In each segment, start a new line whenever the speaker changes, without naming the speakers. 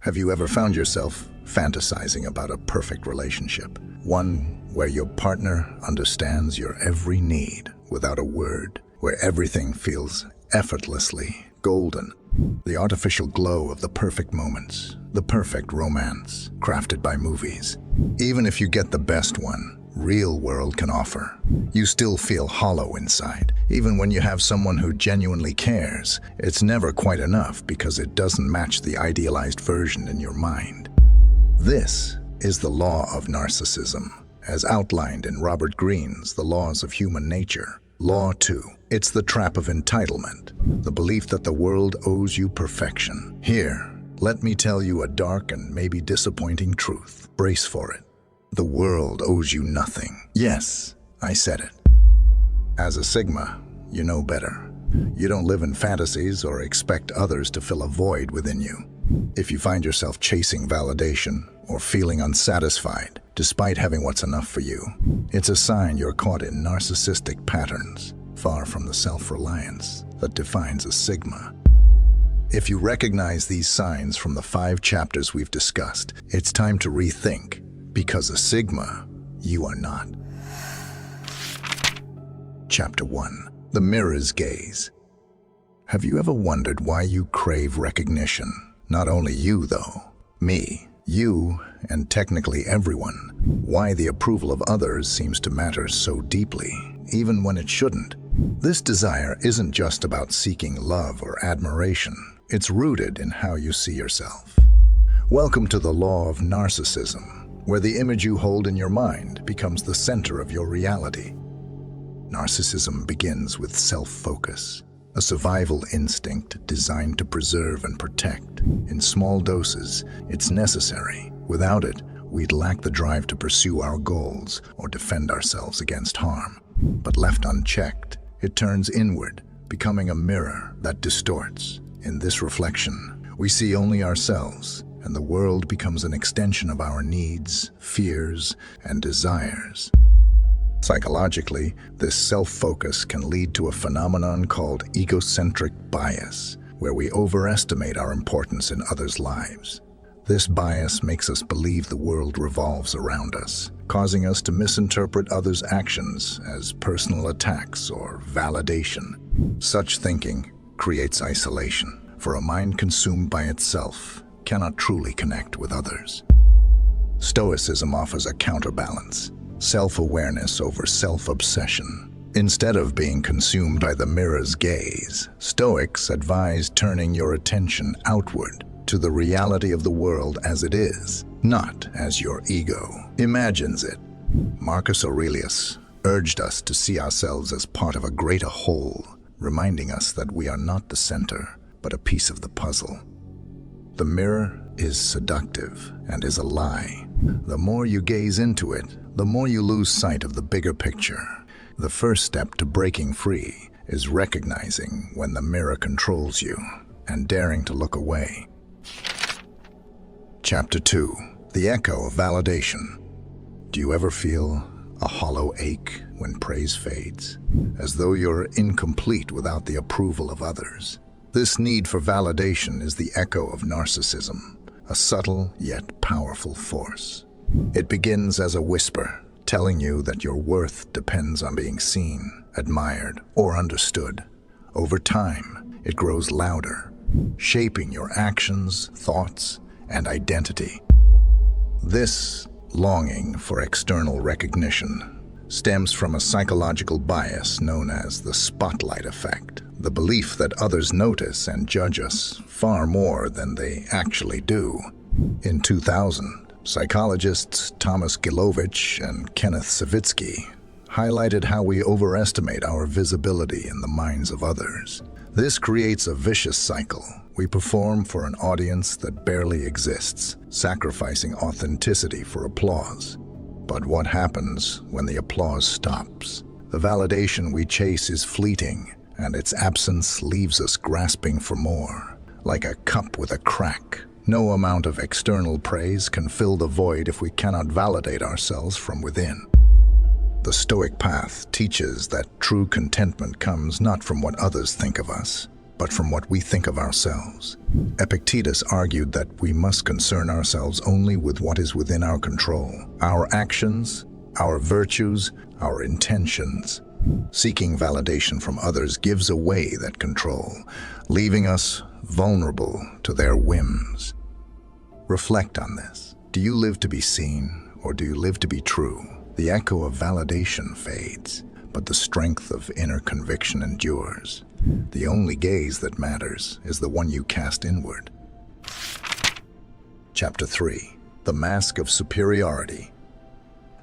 Have you ever found yourself fantasizing about a perfect relationship? One where your partner understands your every need without a word, where everything feels effortlessly golden. The artificial glow of the perfect moments, the perfect romance crafted by movies. Even if you get the best one real world can offer, you still feel hollow inside. Even when you have someone who genuinely cares, it's never quite enough because it doesn't match the idealized version in your mind. This is the law of narcissism, as outlined in Robert Greene's The Laws of Human Nature. Law 2. It's the trap of entitlement, the belief that the world owes you perfection. Here, let me tell you a dark and maybe disappointing truth. Brace for it. The world owes you nothing. Yes, I said it. As a Sigma, you know better. You don't live in fantasies or expect others to fill a void within you. If you find yourself chasing validation or feeling unsatisfied, despite having what's enough for you, it's a sign you're caught in narcissistic patterns, far from the self-reliance that defines a Sigma. If you recognize these signs from the 5 chapters we've discussed, it's time to rethink, because a Sigma, you are not. Chapter 1. The Mirror's Gaze. Have you ever wondered why you crave recognition? Not only you, though. Me, you, and technically everyone. Why the approval of others seems to matter so deeply, even when it shouldn't. This desire isn't just about seeking love or admiration. It's rooted in how you see yourself. Welcome to the law of narcissism, where the image you hold in your mind becomes the center of your reality. Narcissism begins with self-focus, a survival instinct designed to preserve and protect. In small doses, it's necessary. Without it, we'd lack the drive to pursue our goals or defend ourselves against harm. But left unchecked, it turns inward, becoming a mirror that distorts. In this reflection, we see only ourselves, and the world becomes an extension of our needs, fears, and desires. Psychologically, this self-focus can lead to a phenomenon called egocentric bias, where we overestimate our importance in others' lives. This bias makes us believe the world revolves around us, causing us to misinterpret others' actions as personal attacks or validation. Such thinking creates isolation, for a mind consumed by itself cannot truly connect with others. Stoicism offers a counterbalance, self-awareness over self-obsession. Instead of being consumed by the mirror's gaze, Stoics advise turning your attention outward to the reality of the world as it is, not as your ego imagines it. Marcus Aurelius urged us to see ourselves as part of a greater whole, reminding us that we are not the center, but a piece of the puzzle. The mirror is seductive and is a lie. The more you gaze into it, the more you lose sight of the bigger picture. The first step to breaking free is recognizing when the mirror controls you and daring to look away. Chapter 2. The Echo of Validation. Do you ever feel a hollow ache when praise fades, as though you're incomplete without the approval of others? This need for validation is the echo of narcissism, a subtle yet powerful force. It begins as a whisper, telling you that your worth depends on being seen, admired, or understood. Over time, it grows louder, shaping your actions, thoughts, and identity. This longing for external recognition stems from a psychological bias known as the spotlight effect, the belief that others notice and judge us far more than they actually do. In 2000, psychologists Thomas Gilovich and Kenneth Savitsky highlighted how we overestimate our visibility in the minds of others. This creates a vicious cycle. We perform for an audience that barely exists, sacrificing authenticity for applause. But what happens when the applause stops? The validation we chase is fleeting, and its absence leaves us grasping for more. Like a cup with a crack, no amount of external praise can fill the void if we cannot validate ourselves from within. The Stoic path teaches that true contentment comes not from what others think of us, but from what we think of ourselves. Epictetus argued that we must concern ourselves only with what is within our control, our actions, our virtues, our intentions. Seeking validation from others gives away that control, leaving us vulnerable to their whims. Reflect on this. Do you live to be seen, or do you live to be true? The echo of validation fades, but the strength of inner conviction endures. The only gaze that matters is the one you cast inward. Chapter 3. The Mask of Superiority.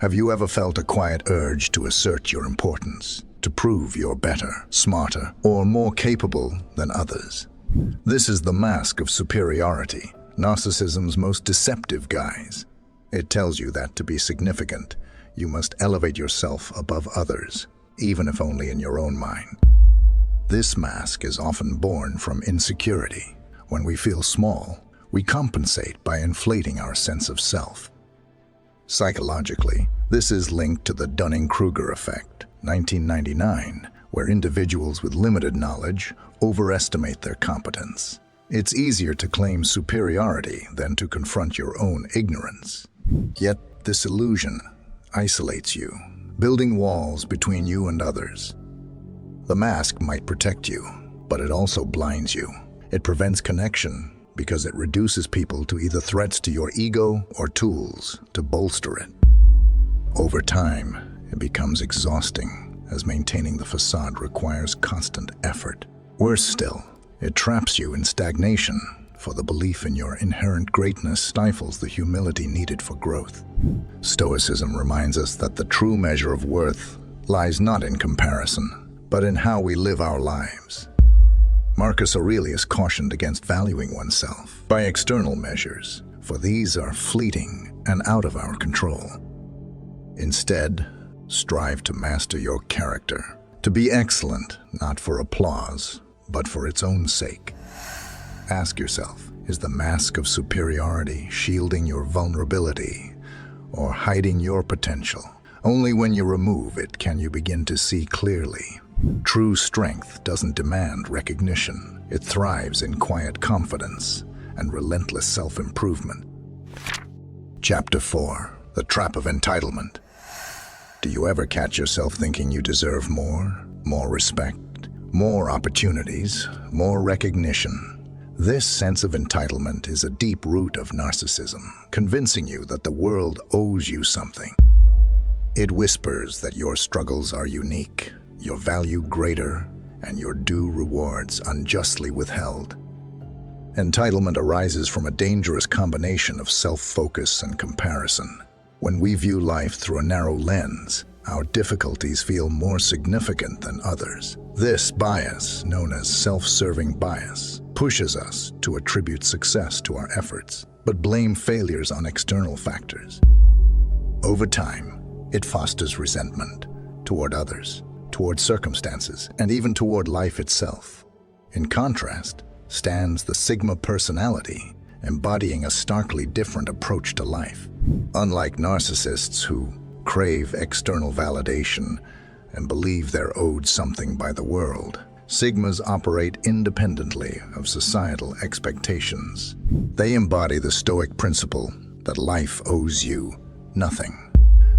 Have you ever felt a quiet urge to assert your importance, to prove you're better, smarter, or more capable than others? This is the mask of superiority, narcissism's most deceptive guise. It tells you that to be significant, you must elevate yourself above others, even if only in your own mind. This mask is often born from insecurity. When we feel small, we compensate by inflating our sense of self. Psychologically, this is linked to the Dunning-Kruger effect, 1999, where individuals with limited knowledge overestimate their competence. It's easier to claim superiority than to confront your own ignorance. Yet this illusion isolates you, building walls between you and others. The mask might protect you, but it also blinds you. It prevents connection because it reduces people to either threats to your ego or tools to bolster it. Over time, it becomes exhausting, as maintaining the facade requires constant effort. Worse still, it traps you in stagnation, for the belief in your inherent greatness stifles the humility needed for growth. Stoicism reminds us that the true measure of worth lies not in comparison, but in how we live our lives. Marcus Aurelius cautioned against valuing oneself by external measures, for these are fleeting and out of our control. Instead, strive to master your character, to be excellent not for applause, but for its own sake. Ask yourself, is the mask of superiority shielding your vulnerability or hiding your potential? Only when you remove it can you begin to see clearly. True strength doesn't demand recognition. It thrives in quiet confidence and relentless self-improvement. Chapter 4. The Trap of Entitlement. Do you ever catch yourself thinking you deserve more respect, more opportunities, more recognition? This sense of entitlement is a deep root of narcissism, convincing you that the world owes you something. It whispers that your struggles are unique, your value greater, and your due rewards unjustly withheld. Entitlement arises from a dangerous combination of self-focus and comparison. When we view life through a narrow lens, our difficulties feel more significant than others. This bias, known as self-serving bias, pushes us to attribute success to our efforts, but blame failures on external factors. Over time, it fosters resentment toward others, toward circumstances, and even toward life itself. In contrast, stands the Sigma personality, embodying a starkly different approach to life. Unlike narcissists who crave external validation and believe they're owed something by the world, Sigmas operate independently of societal expectations. They embody the stoic principle that life owes you nothing.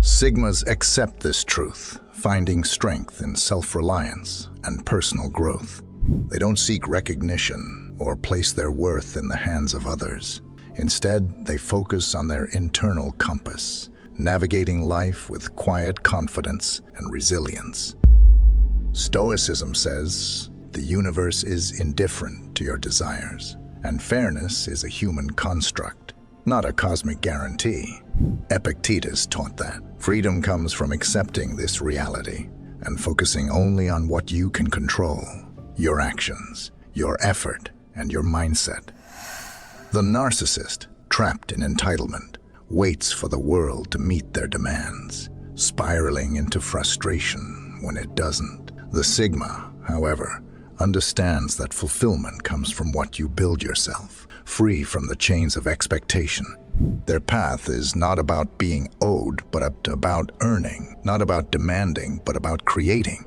Sigmas accept this truth, finding strength in self-reliance and personal growth. They don't seek recognition or place their worth in the hands of others. Instead, they focus on their internal compass, navigating life with quiet confidence and resilience. Stoicism says, the universe is indifferent to your desires, and fairness is a human construct, not a cosmic guarantee. Epictetus taught that. Freedom comes from accepting this reality and focusing only on what you can control, your actions, your effort, and your mindset. The narcissist, trapped in entitlement, waits for the world to meet their demands, spiraling into frustration when it doesn't. The Sigma, however, understands that fulfillment comes from what you build yourself, free from the chains of expectation. Their path is not about being owed, but about earning, not about demanding, but about creating.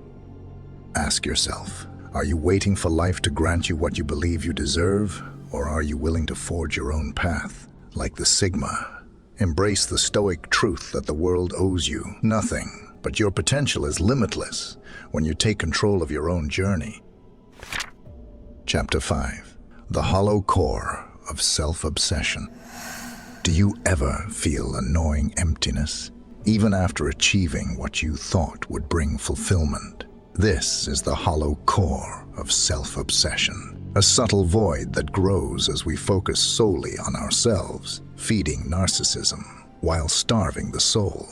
Ask yourself, Are you waiting for life to grant you what you believe you deserve, or are you willing to forge your own path? Like the Sigma, embrace the stoic truth that the world owes you nothing, but your potential is limitless when you take control of your own journey. Chapter 5. The Hollow Core of Self-Obsession. Do you ever feel a gnawing emptiness, even after achieving what you thought would bring fulfillment? This is the hollow core of self-obsession, a subtle void that grows as we focus solely on ourselves, feeding narcissism while starving the soul.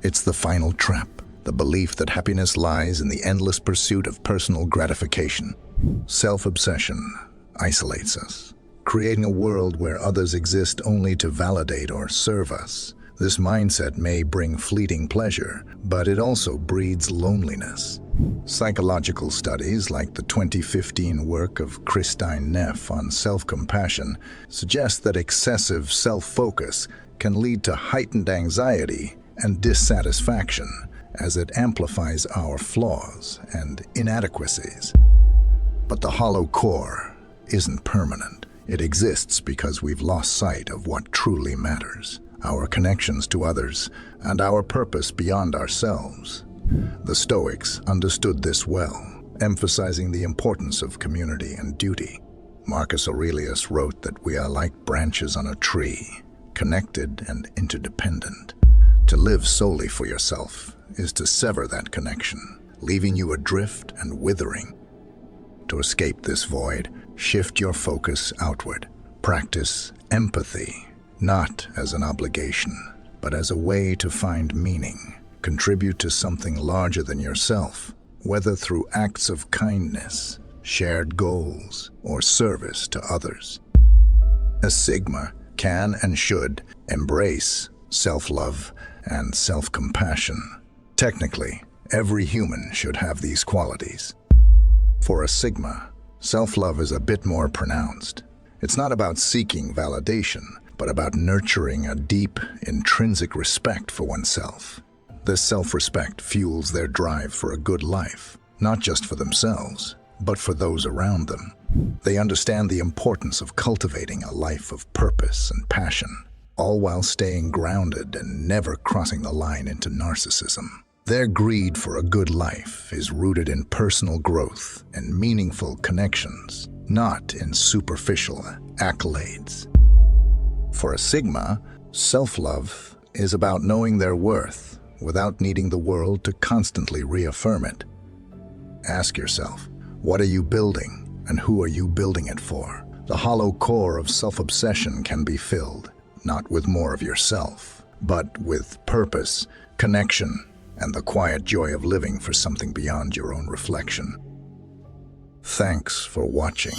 It's the final trap, the belief that happiness lies in the endless pursuit of personal gratification. Self-obsession isolates us, creating a world where others exist only to validate or serve us. This mindset may bring fleeting pleasure, but it also breeds loneliness. Psychological studies like the 2015 work of Christine Neff on self-compassion suggest that excessive self-focus can lead to heightened anxiety and dissatisfaction as it amplifies our flaws and inadequacies. But the hollow core isn't permanent. It exists because we've lost sight of what truly matters, our connections to others, and our purpose beyond ourselves. The Stoics understood this well, emphasizing the importance of community and duty. Marcus Aurelius wrote that we are like branches on a tree, connected and interdependent. To live solely for yourself is to sever that connection, leaving you adrift and withering. To escape this void, shift your focus outward. Practice empathy, not as an obligation, but as a way to find meaning. Contribute to something larger than yourself, whether through acts of kindness, shared goals, or service to others. A Sigma can and should embrace self-love and self-compassion. Technically, every human should have these qualities. For a Sigma, self-love is a bit more pronounced. It's not about seeking validation, but about nurturing a deep, intrinsic respect for oneself. This self-respect fuels their drive for a good life, not just for themselves, but for those around them. They understand the importance of cultivating a life of purpose and passion, all while staying grounded and never crossing the line into narcissism. Their greed for a good life is rooted in personal growth and meaningful connections, not in superficial accolades. For a Sigma, self-love is about knowing their worth without needing the world to constantly reaffirm it. Ask yourself, what are you building and who are you building it for? The hollow core of self-obsession can be filled, not with more of yourself, but with purpose, connection, and the quiet joy of living for something beyond your own reflection. Thanks for watching.